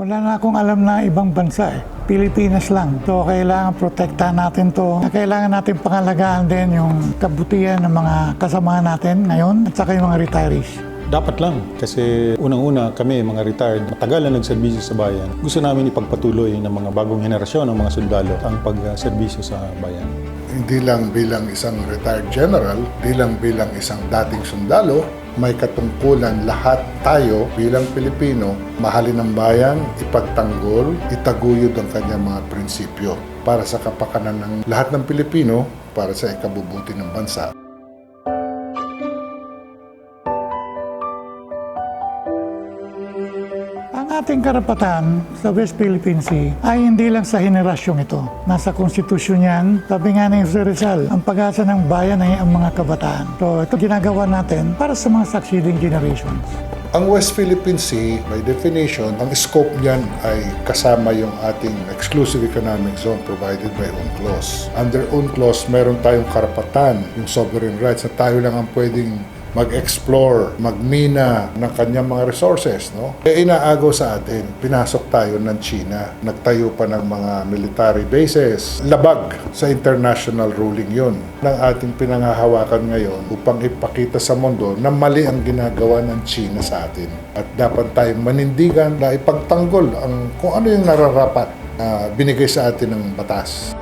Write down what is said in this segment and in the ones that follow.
Wala na akong alam na ibang bansa eh. Pilipinas lang. So, kailangan protektahan natin to. Kailangan natin pangalagaan din yung kabutihan ng mga kasama natin ngayon at saka yung mga retirees. Dapat lang kasi unang-una kami mga retired, matagal na nagserbisyo sa bayan. Gusto namin ipagpatuloy ng mga bagong henerasyon ng mga sundalo ang pagserbisyo sa bayan. Hindi lang bilang isang retired general, hindi lang bilang isang dating sundalo, may katungkulan lahat tayo bilang Pilipino, mahalin ang bayan, ipagtanggol, itaguyod ang kanyang mga prinsipyo para sa kapakanan ng lahat ng Pilipino, para sa ikabubuti ng bansa. Ang ating karapatan sa West Philippine Sea ay hindi lang sa henerasyong ito. Nasa konstitusyon yan, sabi nga ni Jose Rizal, ang pag-asa ng bayan ay ang mga kabataan. So ito ginagawa natin para sa mga succeeding generations. Ang West Philippine Sea, by definition, ang scope niyan ay kasama yung ating exclusive economic zone provided by UNCLOS. Under UNCLOS, meron tayong karapatan, yung sovereign rights, na tayo lang ang pwedeng mag-explore, magmina ng kanyang mga resources, no? Kaya inaagaw sa atin, pinasok tayo ng China, nagtayo pa ng mga military bases, labag sa international ruling yun ng ating pinanghahawakan ngayon upang ipakita sa mundo na mali ang ginagawa ng China sa atin. At dapat tayong manindigan na ipagtanggol ang kung ano yung nararapat na binigay sa atin ng batas.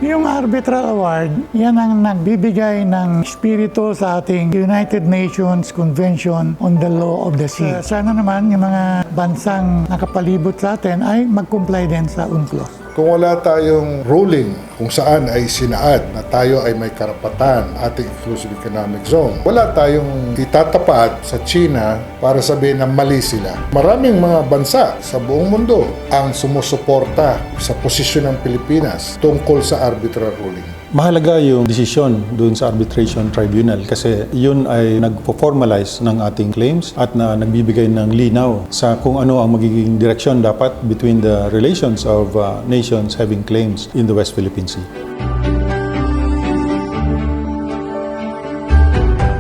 Yung Arbitral Award, yan ang nagbibigay ng espiritu sa ating United Nations Convention on the Law of the Sea. Sana naman yung mga bansang nakapalibot sa atin ay mag-comply din sa UNCLOS. Kung wala tayong ruling kung saan ay sinaad na tayo ay may karapatan ating exclusive economic zone, wala tayong itatapat sa China para sabihin na mali sila. Maraming mga bansa sa buong mundo ang sumusuporta sa posisyon ng Pilipinas tungkol sa arbitral ruling. Mahalaga yung desisyon doon sa arbitration tribunal kasi yun ay nagpo-formalize ng ating claims at na nagbibigay ng linaw sa kung ano ang magiging direksyon dapat between the relations of nations having claims in the West Philippine Sea.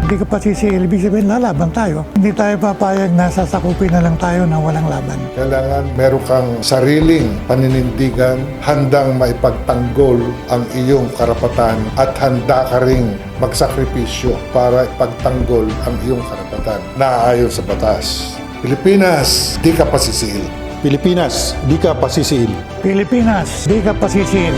Hindi ka pa sisil, ibig sabihin lalaban tayo. Hindi tayo papayag na sasakupin na lang tayo na walang laban. Kailangan meron kang sariling paninindigan, handang maipagtanggol ang iyong karapatan at handa ka ring magsakripisyo para ipagtanggol ang iyong karapatan na ayon sa batas. Pilipinas, di ka pasisiil. Pilipinas, di ka pasisiil. Pilipinas, di ka pasisiil.